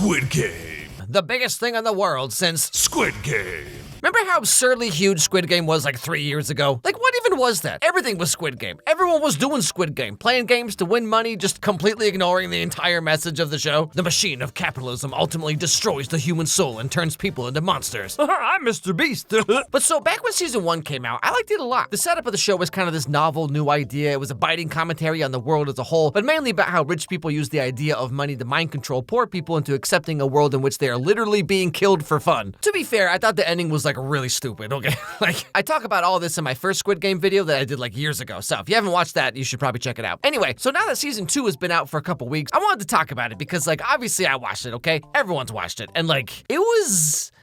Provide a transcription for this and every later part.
Squid Game. The biggest thing in the world since Squid Game. Remember how absurdly huge Squid Game was like 3 years ago? Like, what even was that? Everything was Squid Game. Everyone was doing Squid Game, playing games to win money, just completely ignoring the entire message of the show. The machine of capitalism ultimately destroys the human soul and turns people into monsters. I'm Mr. Beast. But so back when season 1 came out, I liked it a lot. The setup of the show was kind of this novel new idea. It was a biting commentary on the world as a whole, but mainly about how rich people use the idea of money to mind control poor people into accepting a world in which they are literally being killed for fun. To be fair, I thought the ending was like really stupid, okay? Like, I talk about all this in my first Squid Game video that I did like years ago, so if you haven't watched that, you should probably check it out. Anyway, so now that season 2 has been out for a couple weeks, I wanted to talk about it because, like, obviously I watched it, okay? Everyone's watched it, and like, it was...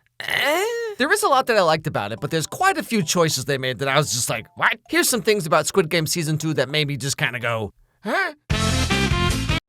There is a lot that I liked about it, but there's quite a few choices they made that I was just like, what? Here's some things about Squid Game season 2 that made me just kind of go, huh?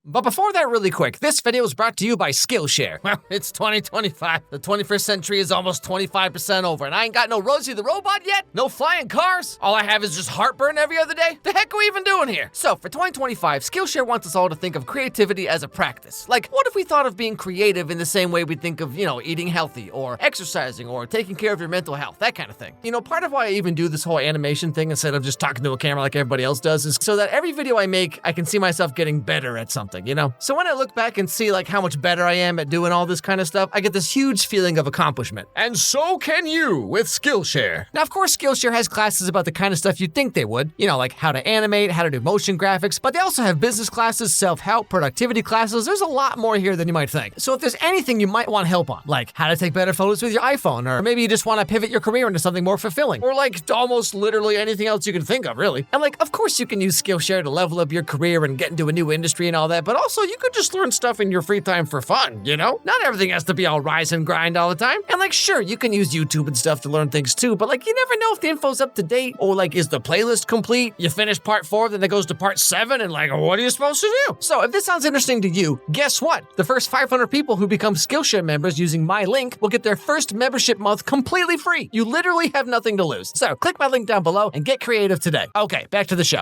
But before that, really quick, this video is brought to you by Skillshare. Well, it's 2025. The 21st century is almost 25% over, and I ain't got no Rosie the Robot yet, no flying cars. All I have is just heartburn every other day. The heck are we even doing here? So for 2025, Skillshare wants us all to think of creativity as a practice. Like, what if we thought of being creative in the same way we think of, eating healthy, or exercising, or taking care of your mental health, that kind of thing. Part of why I even do this whole animation thing instead of just talking to a camera like everybody else does is so that every video I make, I can see myself getting better at something. So when I look back and see like how much better I am at doing all this kind of stuff, I get this huge feeling of accomplishment. And so can you with Skillshare. Now, of course, Skillshare has classes about the kind of stuff you'd think they would, like how to animate, how to do motion graphics, but they also have business classes, self-help, productivity classes. There's a lot more here than you might think. So if there's anything you might want help on, like how to take better photos with your iPhone, or maybe you just want to pivot your career into something more fulfilling, or like almost literally anything else you can think of, really. And like, of course you can use Skillshare to level up your career and get into a new industry and all that, but also you could just learn stuff in your free time for fun, Not everything has to be all rise and grind all the time. And like, sure, you can use YouTube and stuff to learn things too, but like, you never know if the info's up to date, or like, is the playlist complete? You finish part 4, then it goes to part 7, and like, what are you supposed to do? So if this sounds interesting to you, guess what? The first 500 people who become Skillshare members using my link will get their first membership month completely free. You literally have nothing to lose. So click my link down below and get creative today. Okay, back to the show.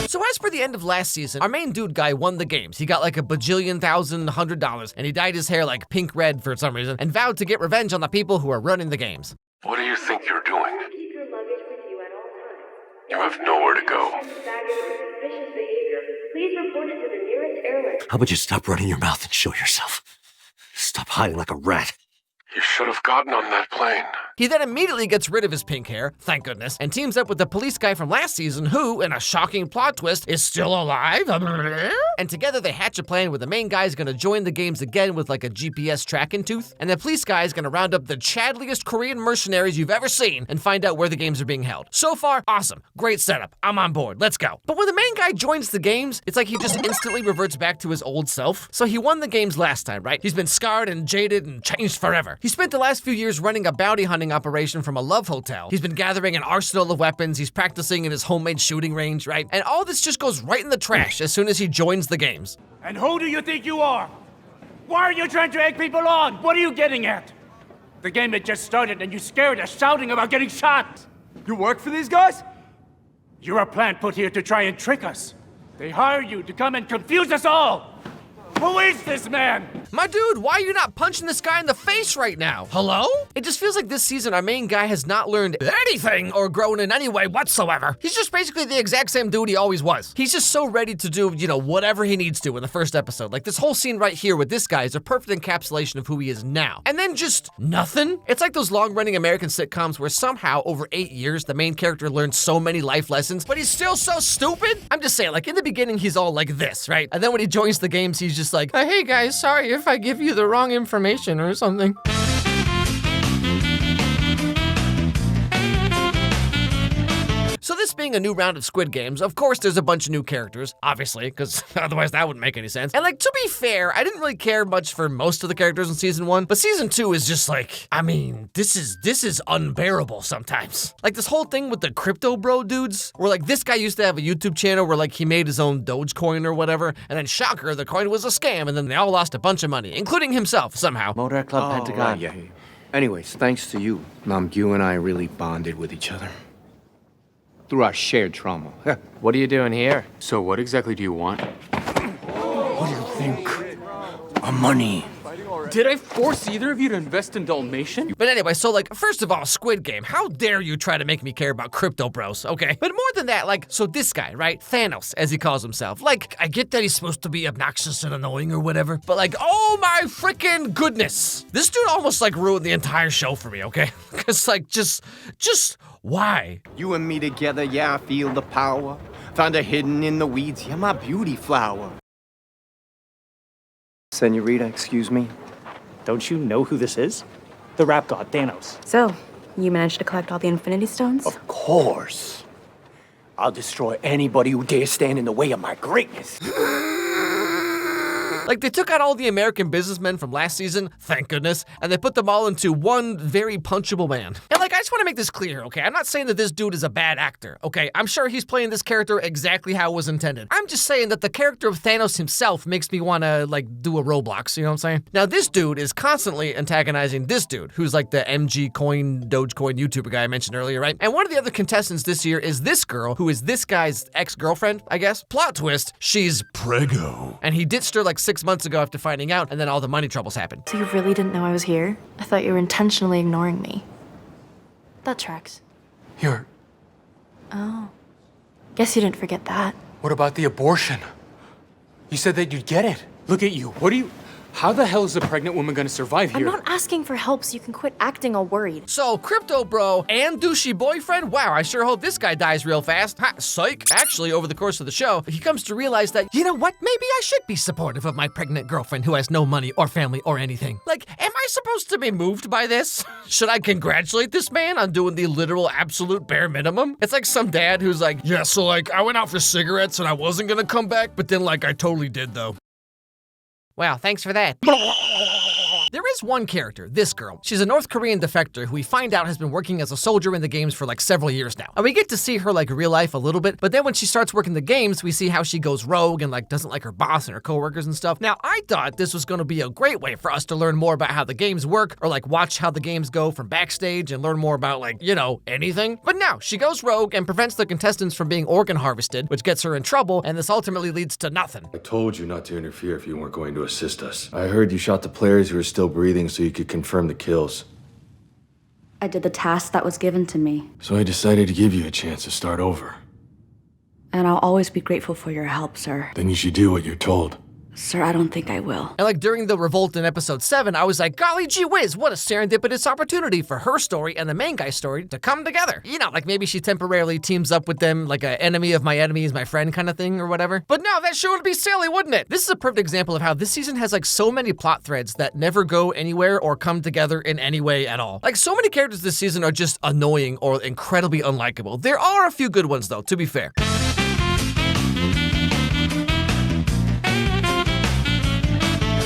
So as per the end of last season, our main dude guy won the games. He got like $1,000,100, and he dyed his hair like pink red for some reason, and vowed to get revenge on the people who are running the games. What do you think you're doing? You have nowhere to go. How about you stop running your mouth and show yourself? Stop hiding like a rat. You should have gotten on that plane. He then immediately gets rid of his pink hair, thank goodness, and teams up with the police guy from last season who, in a shocking plot twist, is still alive. And together they hatch a plan where the main guy is going to join the games again with like a GPS tracking tooth, and the police guy is going to round up the chadliest Korean mercenaries you've ever seen and find out where the games are being held. So far, awesome. Great setup. I'm on board. Let's go. But when the main guy joins the games, it's like he just instantly reverts back to his old self. So he won the games last time, right? He's been scarred and jaded and changed forever. He spent the last few years running a bounty hunting operation from a love hotel. He's been gathering an arsenal of weapons. He's practicing in his homemade shooting range, right? And all this just goes right in the trash as soon as he joins the games. And who do you think you are? Why are you trying to egg people on? What are you getting at? The game had just started and you scared us, shouting about getting shot. You work for these guys? You're a plant put here to try and trick us. They hire you to come and confuse us all. Who is this man? My dude, why are you not punching this guy in the face right now? Hello? It just feels like this season our main guy has not learned anything or grown in any way whatsoever. He's just basically the exact same dude he always was. He's just so ready to do, whatever he needs to in the first episode. Like this whole scene right here with this guy is a perfect encapsulation of who he is now. And then just nothing? It's like those long-running American sitcoms where somehow over 8 years the main character learns so many life lessons, but he's still so stupid? I'm just saying, like in the beginning he's all like this, right? And then when he joins the games he's just like, hey guys, sorry if I give you the wrong information or something. So this being a new round of Squid Games, of course there's a bunch of new characters, obviously, because otherwise that wouldn't make any sense. And like, to be fair, I didn't really care much for most of the characters in season 1, but season 2 is just like, I mean, this is unbearable sometimes. Like this whole thing with the crypto bro dudes, where like this guy used to have a YouTube channel where like he made his own Dogecoin or whatever, and then shocker, the coin was a scam, and then they all lost a bunch of money, including himself somehow. Motor Club Pentagon. Yeah. Anyways, thanks to you, Gi-hun and I really bonded with each other. through our shared trauma. What are you doing here? So what exactly do you want? What do you think? Our money. Did I force either of you to invest in Dalmatian? But anyway, so like, first of all, Squid Game, how dare you try to make me care about crypto bros, okay? But more than that, like, so this guy, right? Thanos, as he calls himself. Like, I get that he's supposed to be obnoxious and annoying or whatever, but like, oh my freaking goodness. This dude almost like ruined the entire show for me, okay? Because like, just why? You and me together, yeah, I feel the power. Found her hidden in the weeds, yeah, my beauty flower. Senorita, excuse me. Don't you know who this is? The rap god, Thanos. So, you managed to collect all the Infinity Stones? Of course. I'll destroy anybody who dares stand in the way of my greatness. Like, they took out all the American businessmen from last season, thank goodness, and they put them all into one very punchable man. And like, I just want to make this clear, okay? I'm not saying that this dude is a bad actor, okay? I'm sure he's playing this character exactly how it was intended. I'm just saying that the character of Thanos himself makes me want to, like, do a Roblox, you know what I'm saying? Now, this dude is constantly antagonizing this dude, who's like the MG Coin, Dogecoin YouTuber guy I mentioned earlier, right? And one of the other contestants this year is this girl, who is this guy's ex-girlfriend, I guess. Plot twist, she's preggo. And he ditched her like 6 months ago after finding out, and then all the money troubles happened. So you really didn't know I was here? I thought you were intentionally ignoring me. That tracks. Here, Oh. Guess you didn't forget that. what about the abortion? You said that you'd get it. Look at you. How the hell is a pregnant woman gonna survive I'm here? not asking for help so you can quit acting all worried. So, crypto bro and douchey boyfriend? Wow, I sure hope this guy dies real fast. Ha, psych. Actually, over the course of the show, he comes to realize that, you know what, maybe I should be supportive of my pregnant girlfriend who has no money or family or anything. Like, am I supposed to be moved by this? Should I congratulate this man on doing the literal absolute bare minimum? It's like some dad who's like, yeah, so like, I went out for cigarettes and I wasn't gonna come back, but then like, I totally did though. Wow, thanks for that. There is one character, this girl. She's a North Korean defector who we find out has been working as a soldier in the games for like several years now. And we get to see her like real life a little bit, but then when she starts working the games, we see how she goes rogue and like doesn't like her boss and her coworkers and stuff. Now, I thought this was gonna be a great way for us to learn more about how the games work or like watch how the games go from backstage and learn more about like, you know, anything. But no, she goes rogue and prevents the contestants from being organ harvested, which gets her in trouble, and this ultimately leads to nothing. I told you not to interfere if you weren't going to assist us. I heard you shot the players who were still breathing so you could confirm the kills. I did the task that was given to me, So I decided to give you a chance to start over. and I'll always be grateful for your help, sir. Then you should do what you're told. Sir, I don't think I will. And like during the revolt in episode 7, I was like, golly gee whiz, what a serendipitous opportunity for her story and the main guy's story to come together. You know, like maybe she temporarily teams up with them like an enemy of my enemy is my friend kind of thing or whatever. But no, that sure would be silly, wouldn't it? This is a perfect example of how this season has like so many plot threads that never go anywhere or come together in any way at all. Like so many characters this season are just annoying or incredibly unlikable. There are a few good ones though, to be fair.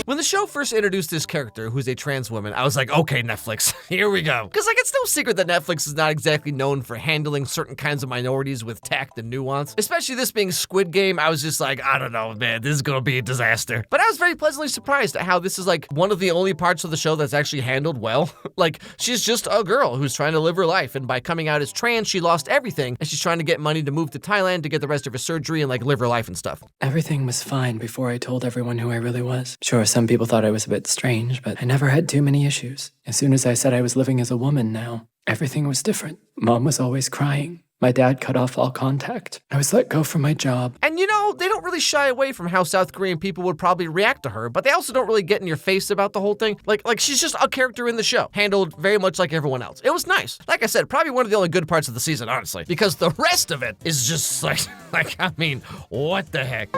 When the show first introduced this character, who's a trans woman, I was like, okay, Netflix, here we go. Because like, it's no secret that Netflix is not exactly known for handling certain kinds of minorities with tact and nuance. Especially this being Squid Game, I was just like, I don't know, man, this is gonna be a disaster. But I was very pleasantly surprised at how this is like one of the only parts of the show that's actually handled well. Like, she's just a girl who's trying to live her life, and by coming out as trans, she lost everything, and she's trying to get money to move to Thailand to get the rest of her surgery and like live her life and stuff. Everything was fine before I told everyone who I really was. Sure, some people thought I was a bit strange, but I never had too many issues. As soon as I said I was living as a woman now, everything was different. Mom was always crying. My dad cut off all contact. I was let go from my job. And you know, they don't really shy away from how South Korean people would probably react to her, but they also don't really get in your face about the whole thing. Like she's just a character in the show, handled very much like everyone else. It was nice. Like I said, probably one of the only good parts of the season, honestly, because the rest of it is just like I mean, what the heck?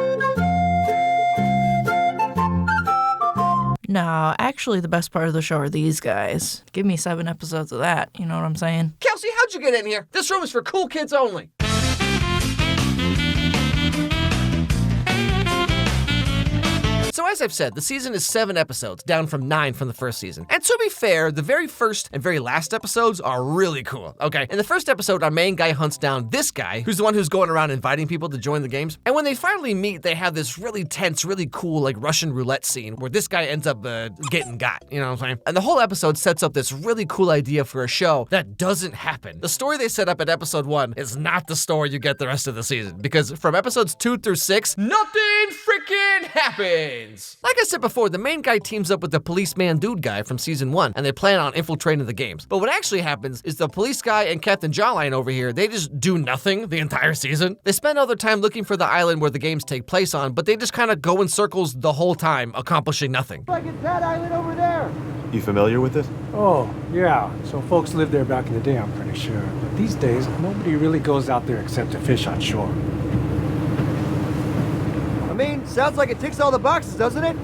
No, actually the best part of the show are these guys. Give me 7 episodes of that, you know what I'm saying? Kelsey, how'd you get in here? This room is for cool kids only. So as as I've said, the season is 7 episodes, down from 9 from the first season. And to be fair, the very first and very last episodes are really cool, okay? In the first episode, our main guy hunts down this guy, who's the one who's going around inviting people to join the games. And when they finally meet, they have this really tense, really cool, like Russian roulette scene where this guy ends up getting got, you know what I'm saying? And the whole episode sets up this really cool idea for a show that doesn't happen. The story they set up at episode 1 is not the story you get the rest of the season, because from episodes 2 through 6, nothing freaking happens. Like I said before, the main guy teams up with the policeman dude guy from season 1, and they plan on infiltrating the games. But what actually happens is the police guy and Captain Jawline over here, they just do nothing the entire season. They spend all their time looking for the island where the games take place on, but they just kind of go in circles the whole time, accomplishing nothing. Like it's that island over there. You familiar with it? Oh, yeah. So folks lived there back in the day, I'm pretty sure. But these days, nobody really goes out there except to fish on shore. I mean, sounds like it ticks all the boxes, doesn't it?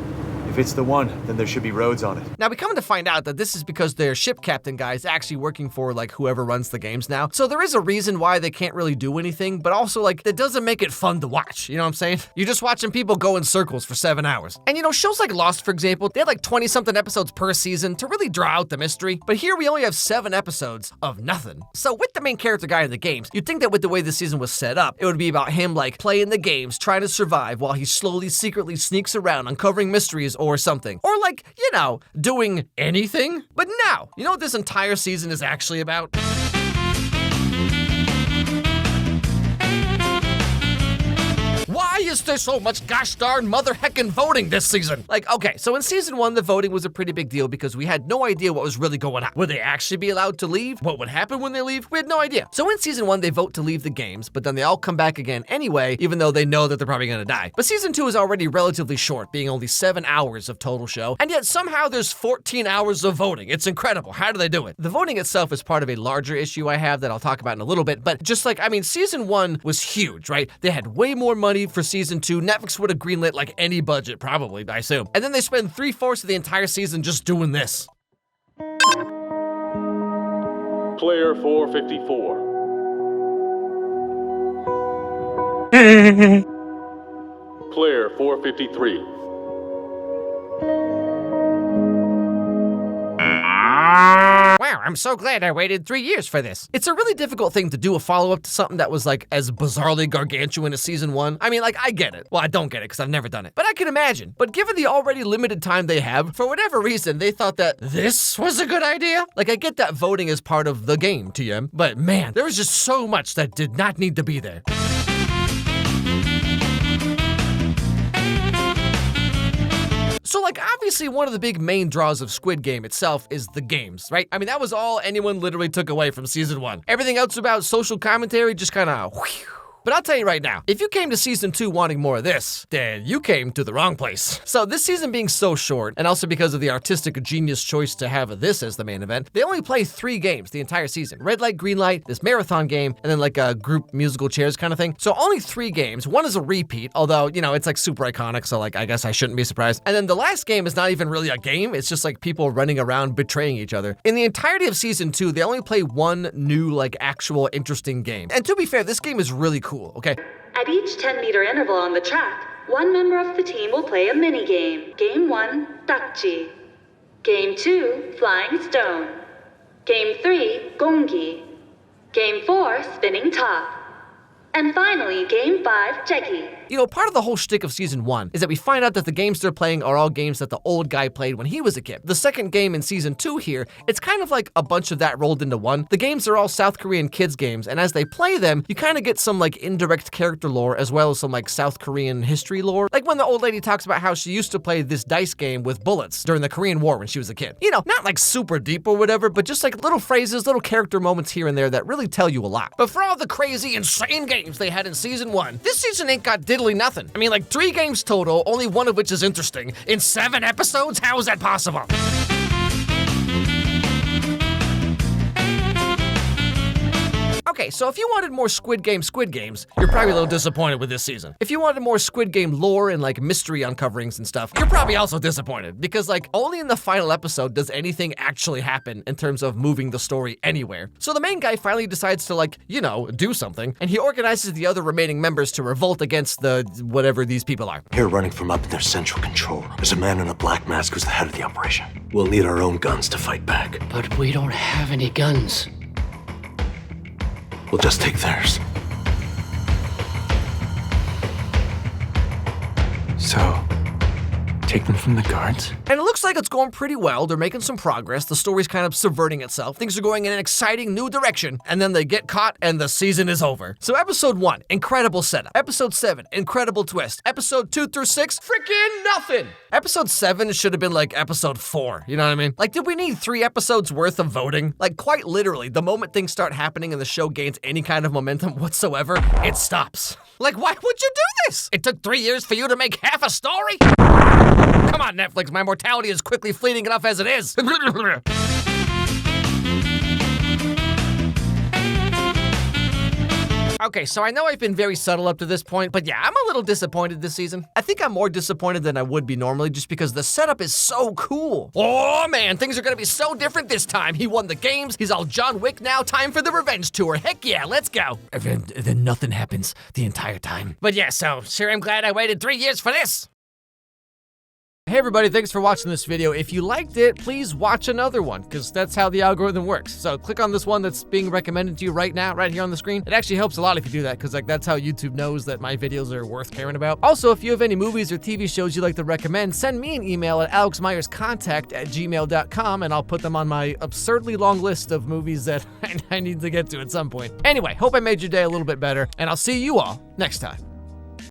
If it's the one, then there should be roads on it. Now, we come to find out that this is because their ship captain guy is actually working for, like, whoever runs the games now. So there is a reason why they can't really do anything, but also, like, that doesn't make it fun to watch. You know what I'm saying? You're just watching people go in circles for 7 hours. And, you know, shows like Lost, for example, they had like 20-something episodes per season to really draw out the mystery. But here we only have 7 episodes of nothing. So with the main character guy in the games, you'd think that with the way the season was set up, it would be about him, like, playing the games, trying to survive while he slowly, secretly sneaks around, uncovering mysteries or something. Or like, you know, doing anything. But no, you know what this entire season is actually about? Why is there so much gosh darn mother heckin' voting this season? Like, okay, so in season 1, the voting was a pretty big deal because we had no idea what was really going on. Would they actually be allowed to leave? What would happen when they leave? We had no idea. So in season 1, they vote to leave the games, but then they all come back again anyway, even though they know that they're probably gonna die. But season 2 is already relatively short, being only 7 hours of total show, and yet somehow there's 14 hours of voting. It's incredible. How do they do it? The voting itself is part of a larger issue I have that I'll talk about in a little bit, but just like, I mean, season 1 was huge, right? They had way more money for season 2. Netflix would have greenlit like any budget, probably, I assume. And then they spend 3/4 of the entire season just doing this. Player 454. Player 453. Wow, I'm so glad I waited 3 years for this. It's a really difficult thing to do a follow-up to something that was like as bizarrely gargantuan as season 1. I mean, like, I get it. Well, I don't get it because I've never done it. But I can imagine. But given the already limited time they have, for whatever reason, they thought that this was a good idea. Like, I get that voting is part of the game, TM. But man, there was just so much that did not need to be there. So, like, obviously one of the big main draws of Squid Game itself is the games, right? I mean, that was all anyone literally took away from season 1. Everything else about social commentary just kind of whew. But I'll tell you right now, if you came to season 2 wanting more of this, then you came to the wrong place. So this season being so short, and also because of the artistic genius choice to have this as the main event, they only play 3 games the entire season. Red light, green light, this marathon game, and then like a group musical chairs kind of thing. So only 3 games. One is a repeat, although, you know, it's like super iconic, so like I guess I shouldn't be surprised. And then the last game is not even really a game, it's just like people running around betraying each other. In the entirety of season 2, they only play 1 new, like, actual interesting game. And to be fair, this game is really cool, okay? At each 10-meter interval on the track, one member of the team will play a mini-game. Game 1, Dakji. Game 2, Flying Stone. Game 3, Gongi. Game 4, Spinning Top. And finally, Game 5, Jeki. You know, part of the whole shtick of season 1 is that we find out that the games they're playing are all games that the old guy played when he was a kid. The second game in season 2 here, it's kind of like a bunch of that rolled into one. The games are all South Korean kids games, and as they play them, you kind of get some like indirect character lore as well as some like South Korean history lore. Like when the old lady talks about how she used to play this dice game with bullets during the Korean War when she was a kid. You know, not like super deep or whatever, but just like little phrases, little character moments here and there that really tell you a lot. But for all the crazy, insane games they had in season 1, this season ain't got diddly nothing. I mean, like 3 games total, only one of which is interesting. In 7 episodes? How is that possible? Okay, so if you wanted more Squid Games, you're probably a little disappointed with this season. If you wanted more Squid Game lore and like mystery uncoverings and stuff, you're probably also disappointed because like only in the final episode does anything actually happen in terms of moving the story anywhere. So the main guy finally decides to like, you know, do something, and he organizes the other remaining members to revolt against the whatever these people are. Here running from up in their central control room, there's a man in a black mask who's the head of the operation. We'll need our own guns to fight back. But we don't have any guns. We'll just take theirs. So, take them from the guards? And it looks like it's going pretty well. They're making some progress. The story's kind of subverting itself. Things are going in an exciting new direction. And then they get caught and the season is over. So episode 1, incredible setup. Episode 7, incredible twist. Episode 2 through 6, freaking nothing. Episode 7 should have been like episode 4. You know what I mean? Like, did we need 3 episodes worth of voting? Like, quite literally, the moment things start happening and the show gains any kind of momentum whatsoever, it stops. Like, why would you do this? It took 3 years for you to make half a story? Come on, Netflix, my mortality is quickly fleeting enough as it is. Okay, so I know I've been very subtle up to this point, but yeah, I'm a little disappointed this season. I think I'm more disappointed than I would be normally just because the setup is so cool. Oh man, things are gonna be so different this time. He won the games, he's all John Wick now, time for the revenge tour. Heck yeah, let's go. And then nothing happens the entire time. But yeah, so sure I'm glad I waited 3 years for this. Hey everybody, thanks for watching this video. If you liked it, please watch another one, because that's how the algorithm works. So click on this one that's being recommended to you right now, right here on the screen. It actually helps a lot if you do that, because like that's how YouTube knows that my videos are worth caring about. Also, if you have any movies or TV shows you'd like to recommend, send me an email at alexmeyerscontact@gmail.com, and I'll put them on my absurdly long list of movies that I need to get to at some point. Anyway, hope I made your day a little bit better, and I'll see you all next time.